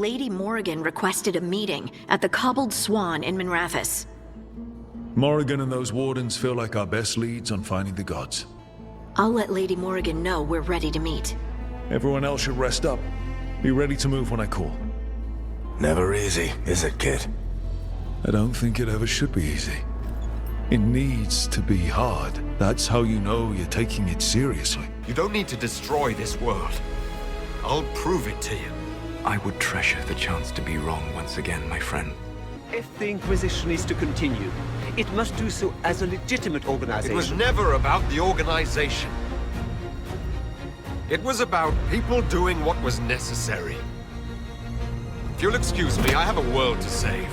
Lady Morrigan requested a meeting at the Cobbled Swan in Minrathous. Morrigan and those wardens feel like our best leads on finding the gods. I'll let Lady Morrigan know we're ready to meet. Everyone else should rest up. Be ready to move when I call. Never easy, is it, kid? I don't think it ever should be easy. It needs to be hard. That's how you know you're taking it seriously. You don't need to destroy this world. I'll prove it to you. I would treasure the chance to be wrong once again, my friend. If the Inquisition is to continue, it must do so as a legitimate organization. It was never about the organization. It was about people doing what was necessary. If you'll excuse me, I have a world to save.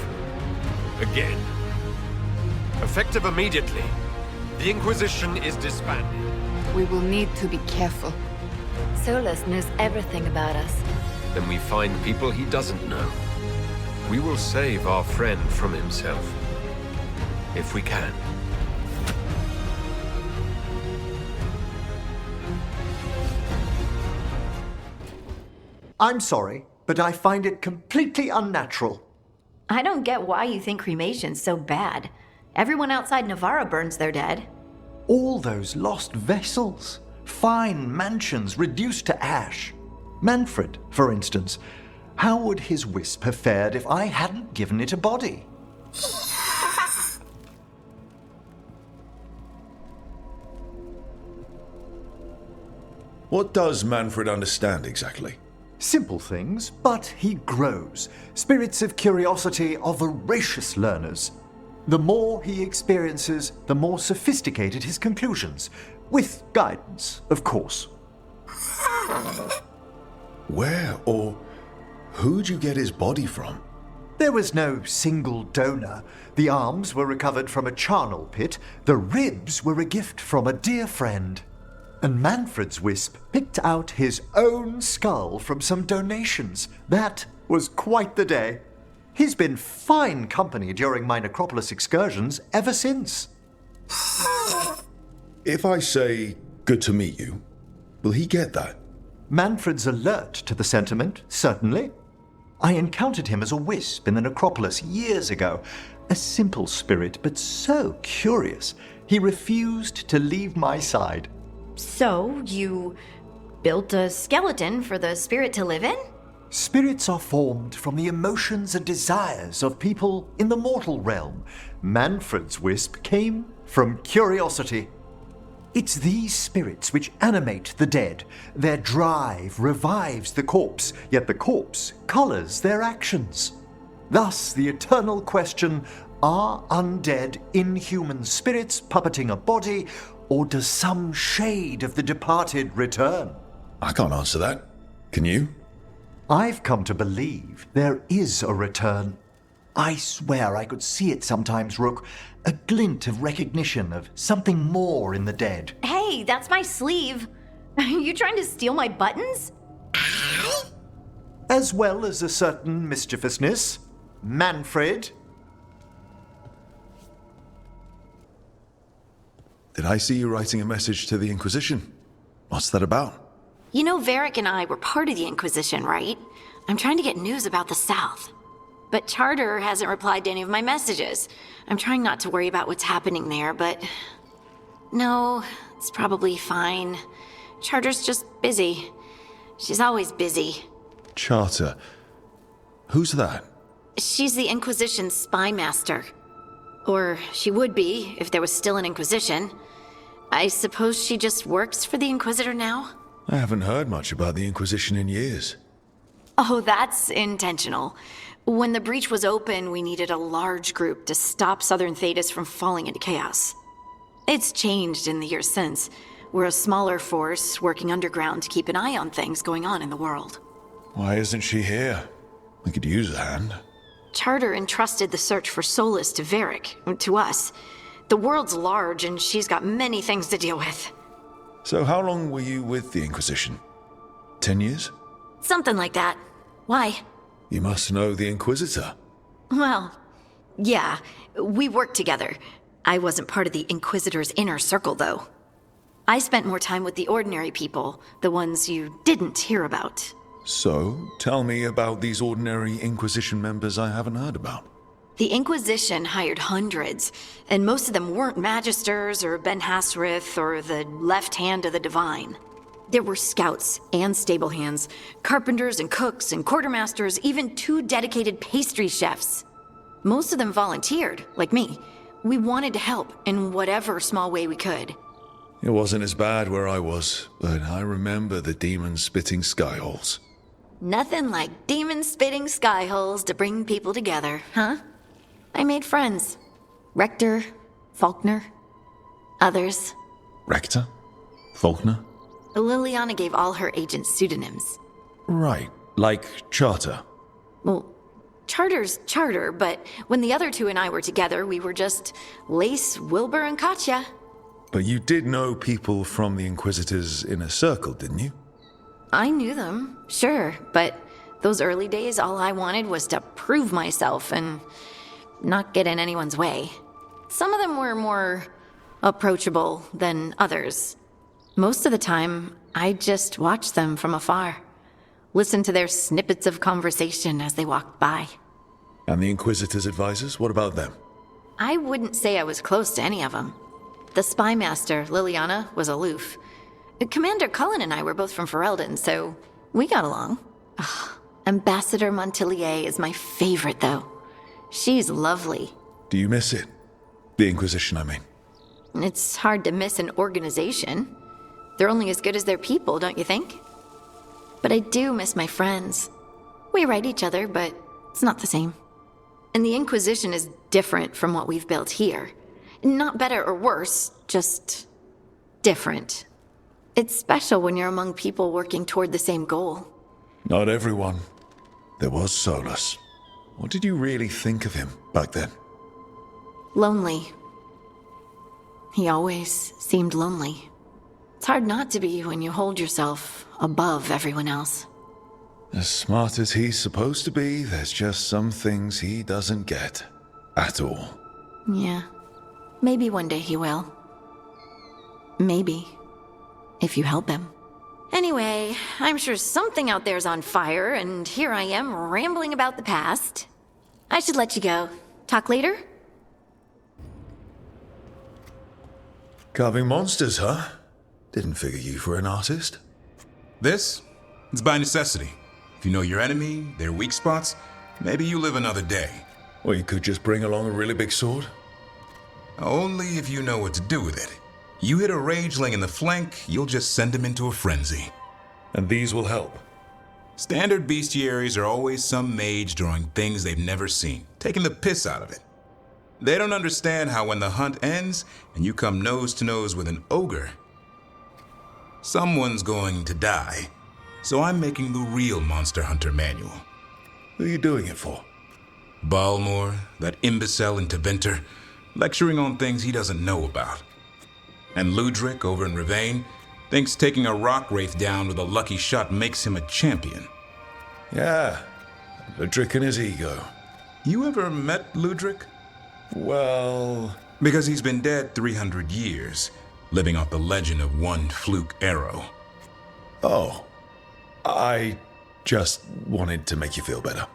Again. Effective immediately, the Inquisition is disbanded. We will need to be careful. Solus knows everything about us. Then we find people he doesn't know. We will save our friend from himself. If we can. I'm sorry, but I find it completely unnatural. I don't get why you think cremation's so bad. Everyone outside Navarra burns their dead. All those lost vessels, fine mansions reduced to ash. Manfred, for instance. How would his wisp have fared if I hadn't given it a body? What does Manfred understand exactly? Simple things, but he grows. Spirits of curiosity are voracious learners. The more he experiences, the more sophisticated his conclusions. With guidance, of course. Where or who'd you get his body from? There was no single donor. The arms were recovered from a charnel pit. The ribs were a gift from a dear friend. And Manfred's wisp picked out his own skull from some donations. That was quite the day. He's been fine company during my necropolis excursions ever since. If I say, good to meet you, will he get that? Manfred's alert to the sentiment, certainly. I encountered him as a wisp in the necropolis years ago. A simple spirit, but so curious. He refused to leave my side. So, you built a skeleton for the spirit to live in? Spirits are formed from the emotions and desires of people in the mortal realm. Manfred's wisp came from curiosity. It's these spirits which animate the dead. Their drive revives the corpse, yet the corpse colors their actions. Thus, the eternal question, are undead, inhuman spirits puppeting a body, or does some shade of the departed return? I can't answer that. Can you? I've come to believe there is a return. I swear I could see it sometimes, Rook. A glint of recognition of something more in the dead. Hey, that's my sleeve. Are you trying to steal my buttons? As well as a certain mischievousness. Manfred. Did I see you writing a message to the Inquisition? What's that about? You know Varric and I were part of the Inquisition, right? I'm trying to get news about the South. But Charter hasn't replied to any of my messages. I'm trying not to worry about what's happening there, but... No, it's probably fine. Charter's just busy. She's always busy. Charter. Who's that? She's the Inquisition's spy master. Or she would be, if there was still an Inquisition. I suppose she just works for the Inquisitor now? I haven't heard much about the Inquisition in years. Oh, that's intentional. When the breach was open, we needed a large group to stop Southern Thedas from falling into chaos. It's changed in the years since. We're a smaller force, working underground to keep an eye on things going on in the world. Why isn't she here? We could use a hand. Charter entrusted the search for Solus to Varric, to us. The world's large, and she's got many things to deal with. So how long were you with the Inquisition? 10 years? Something like that. Why? You must know the Inquisitor. Well, yeah, we worked together. I wasn't part of the Inquisitor's inner circle, though. I spent more time with the ordinary people, the ones you didn't hear about. So, tell me about these ordinary Inquisition members I haven't heard about. The Inquisition hired hundreds, and most of them weren't Magisters or Ben Hasrith or the left hand of the Divine. There were scouts and stable hands, carpenters and cooks and quartermasters, even 2 dedicated pastry chefs. Most of them volunteered, like me. We wanted to help in whatever small way we could. It wasn't as bad where I was, but I remember the demons spitting skyholes. Nothing like demon-spitting skyholes to bring people together, huh? I made friends. Rector, Faulkner, others. Rector? Faulkner? Liliana gave all her agents pseudonyms. Right, like Charter. Well, Charter's Charter, but when the other 2 and I were together, we were just Lace, Wilbur, and Katya. But you did know people from the Inquisitors' inner circle, didn't you? I knew them, sure, but those early days, all I wanted was to prove myself and not get in anyone's way. Some of them were more approachable than others. Most of the time, I just watched them from afar, listened to their snippets of conversation as they walked by. And the Inquisitors' advisors, what about them? I wouldn't say I was close to any of them. The spy master, Liliana, was aloof. Commander Cullen and I were both from Ferelden, so we got along. Ugh, Ambassador Montilier is my favorite, though. She's lovely. Do you miss it? The Inquisition, I mean. It's hard to miss an organization. They're only as good as their people, don't you think? But I do miss my friends. We write each other, but it's not the same. And the Inquisition is different from what we've built here. Not better or worse, just different. It's special when you're among people working toward the same goal. Not everyone. There was Solus. What did you really think of him back then? Lonely. He always seemed lonely. It's hard not to be when you hold yourself above everyone else. As smart as he's supposed to be, there's just some things he doesn't get. At all. Yeah. Maybe one day he will. Maybe. If you help him. Anyway, I'm sure something out there's on fire, and here I am rambling about the past. I should let you go. Talk later? Carving monsters, huh? Didn't figure you for an artist. This? It's by necessity. If you know your enemy, their weak spots, maybe you live another day. Or you could just bring along a really big sword. Only if you know what to do with it. You hit a rageling in the flank, you'll just send him into a frenzy. And these will help. Standard bestiaries are always some mage drawing things they've never seen, taking the piss out of it. They don't understand how when the hunt ends and you come nose to nose with an ogre, someone's going to die. So I'm making the real Monster Hunter manual. Who are you doing it for? Balmor, that imbecile in Tevinter, lecturing on things he doesn't know about. And Ludric over in Rivain thinks taking a rock wraith down with a lucky shot makes him a champion. Yeah, Ludric and his ego. You ever met Ludric? Well... Because he's been dead 300 years, living off the legend of one fluke arrow. Oh. I just wanted to make you feel better.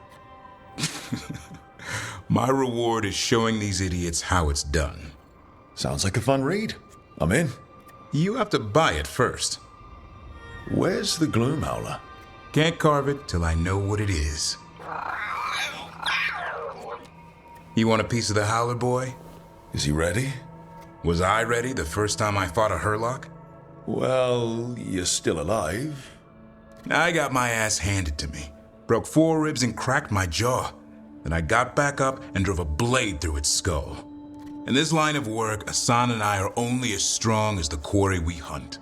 My reward is showing these idiots how it's done. Sounds like a fun read. I'm in. You have to buy it first. Where's the Gloom Howler? Can't carve it till I know what it is. You want a piece of the Howler, boy? Is he ready? Was I ready the first time I fought a Hurlock? Well, you're still alive. I got my ass handed to me. Broke 4 ribs and cracked my jaw. Then I got back up and drove a blade through its skull. In this line of work, Asan and I are only as strong as the quarry we hunt.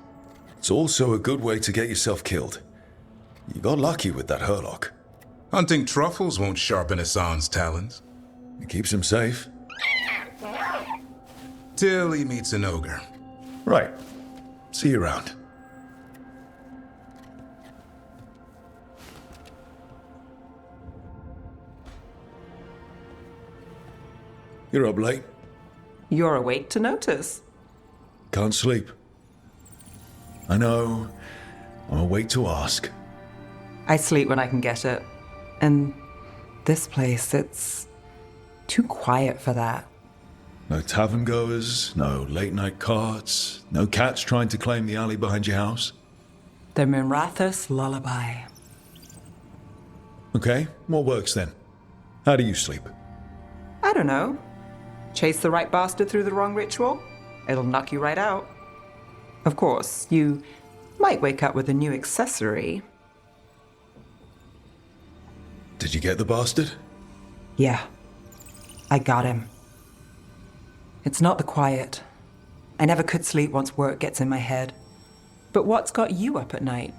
It's also a good way to get yourself killed. You got lucky with that Hurlock. Hunting truffles won't sharpen Asan's talons. It keeps him safe. Till he meets an ogre. Right. See you around. You're up late. You're awake to notice. Can't sleep. I know. I'm awake to ask. I sleep when I can get it. And this place, it's too quiet for that. No tavern goers, no late-night carts, no cats trying to claim the alley behind your house. The Minrathous lullaby. Okay, what works then? How do you sleep? I don't know. Chase the right bastard through the wrong ritual? It'll knock you right out. Of course, you might wake up with a new accessory. Did you get the bastard? Yeah, I got him. It's not the quiet. I never could sleep once work gets in my head. But what's got you up at night?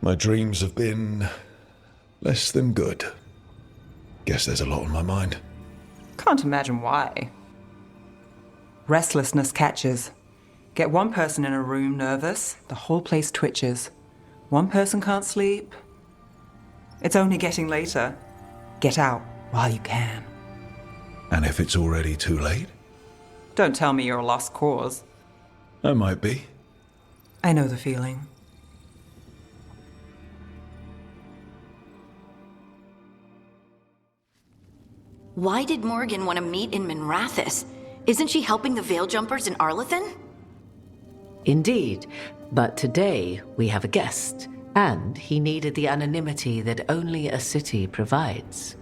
My dreams have been less than good. Guess there's a lot on my mind. Can't imagine why. Restlessness catches. Get one person in a room nervous, the whole place twitches. One person can't sleep. It's only getting later. Get out while you can. And if it's already too late? Don't tell me you're a lost cause. I might be. I know the feeling. Why did Morgan want to meet in Minrathous? Isn't she helping the Veil Jumpers in Arlathan? Indeed, but today we have a guest, and he needed the anonymity that only a city provides.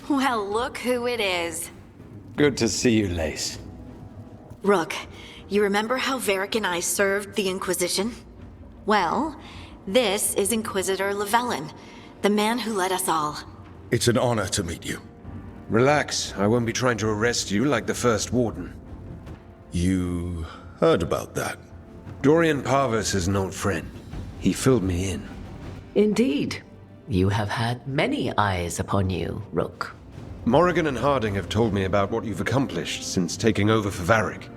Well, look who it is. Good to see you, Lace. Rook, you remember how Varric and I served the Inquisition? Well, this is Inquisitor Llewellyn, the man who led us all. It's an honor to meet you. Relax, I won't be trying to arrest you like the First Warden. You heard about that? Dorian Parvis is an old friend. He filled me in. Indeed. You have had many eyes upon you, Rook. Morrigan and Harding have told me about what you've accomplished since taking over for Varric.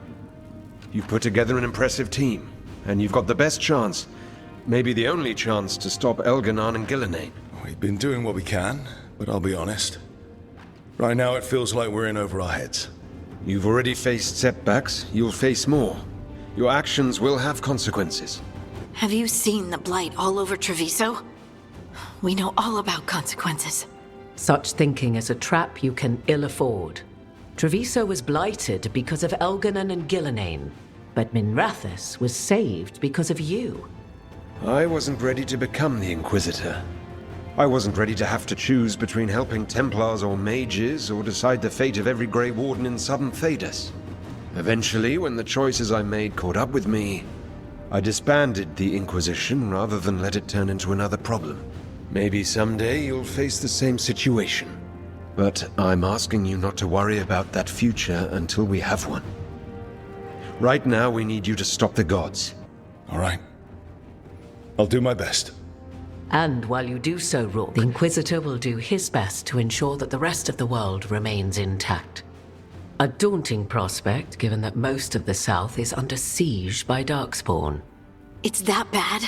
You've put together an impressive team, and you've got the best chance, maybe the only chance, to stop Elganon and Gillenane. We've been doing what we can, but I'll be honest. Right now it feels like we're in over our heads. You've already faced setbacks, you'll face more. Your actions will have consequences. Have you seen the blight all over Treviso? We know all about consequences. Such thinking is a trap you can ill afford. Treviso was blighted because of Elganon and Gillenane, but Minrathous was saved because of you. I wasn't ready to become the Inquisitor. I wasn't ready to have to choose between helping Templars or mages or decide the fate of every Grey Warden in southern Thedas. Eventually, when the choices I made caught up with me, I disbanded the Inquisition rather than let it turn into another problem. Maybe someday you'll face the same situation. But I'm asking you not to worry about that future until we have one. Right now, we need you to stop the gods. All right. I'll do my best. And while you do so, Rook, the Inquisitor will do his best to ensure that the rest of the world remains intact. A daunting prospect, given that most of the South is under siege by Darkspawn. It's that bad?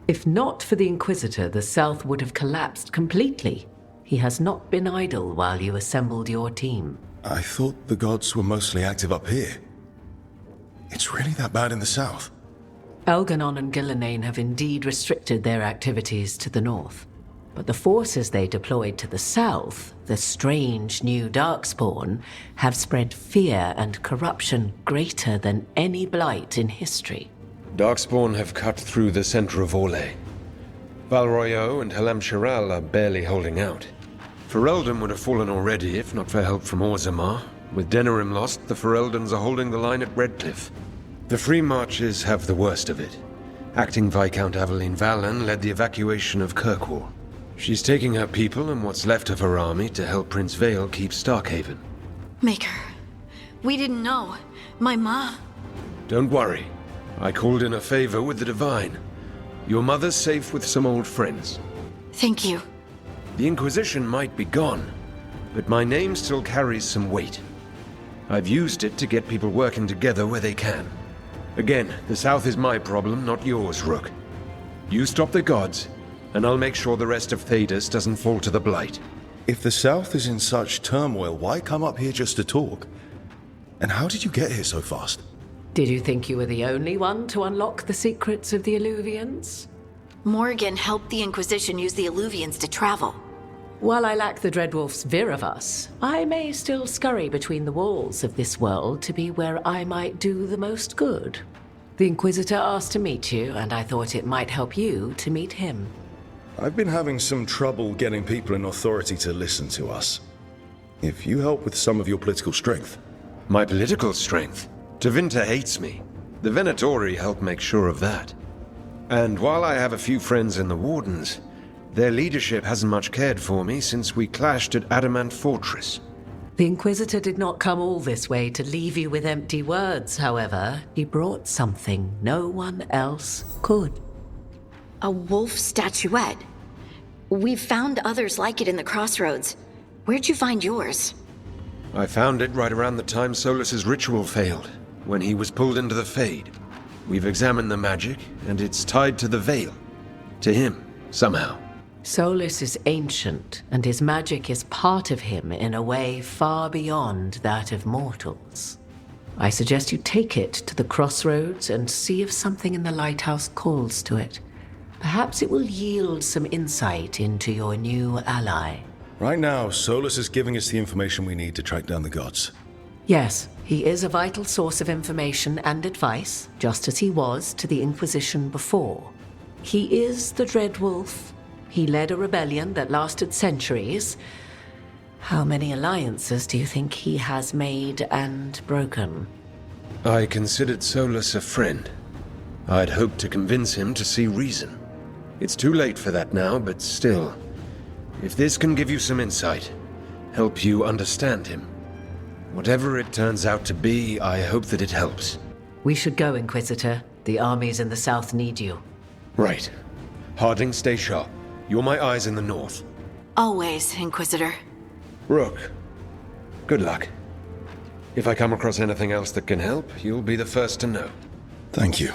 If not for the Inquisitor, the South would have collapsed completely. He has not been idle while you assembled your team. I thought the gods were mostly active up here. It's really that bad in the south? Elganon and Gillenane have indeed restricted their activities to the north. But the forces they deployed to the south, the strange new Darkspawn, have spread fear and corruption greater than any blight in history. Darkspawn have cut through the center of Orlais. Valroyo and Helem Chiral are barely holding out. Ferelden would have fallen already if not for help from Orzammar. With Denerim lost, the Fereldans are holding the line at Redcliffe. The Free Marches have the worst of it. Acting Viscount Aveline Valen led the evacuation of Kirkwall. She's taking her people and what's left of her army to help Prince Vale keep Starkhaven. Maker, we didn't know. My ma... Don't worry. I called in a favor with the Divine. Your mother's safe with some old friends. Thank you. The Inquisition might be gone, but my name still carries some weight. I've used it to get people working together where they can. Again, the South is my problem, not yours, Rook. You stop the gods, and I'll make sure the rest of Thedas doesn't fall to the blight. If the south is in such turmoil, why come up here just to talk? And how did you get here so fast? Did you think you were the only one to unlock the secrets of the Illuvians? Morgan helped the Inquisition use the Illuvians to travel. While I lack the Dreadwolf's vir of us, I may still scurry between the walls of this world to be where I might do the most good. The Inquisitor asked to meet you, and I thought it might help you to meet him. I've been having some trouble getting people in authority to listen to us. If you help with some of your political strength. My political strength? Tevinter hates me. The Venatori help make sure of that. And while I have a few friends in the Wardens, their leadership hasn't much cared for me since we clashed at Adamant Fortress. The Inquisitor did not come all this way to leave you with empty words, however. He brought something no one else could. A wolf statuette. We've found others like it in the crossroads. Where'd you find yours? I found it right around the time Solus's ritual failed, when he was pulled into the Fade. We've examined the magic, and it's tied to the Veil. To him, somehow. Solus is ancient, and his magic is part of him in a way far beyond that of mortals. I suggest you take it to the crossroads and see if something in the lighthouse calls to it. Perhaps it will yield some insight into your new ally. Right now, Solus is giving us the information we need to track down the gods. Yes, he is a vital source of information and advice, just as he was to the Inquisition before. He is the Dreadwolf. He led a rebellion that lasted centuries. How many alliances do you think he has made and broken? I considered Solus a friend. I'd hoped to convince him to see reason. It's too late for that now, but still. If this can give you some insight, help you understand him. Whatever it turns out to be, I hope that it helps. We should go, Inquisitor. The armies in the south need you. Right. Harding, stay sharp. You're my eyes in the north. Always, Inquisitor. Rook, good luck. If I come across anything else that can help, you'll be the first to know. Thank you.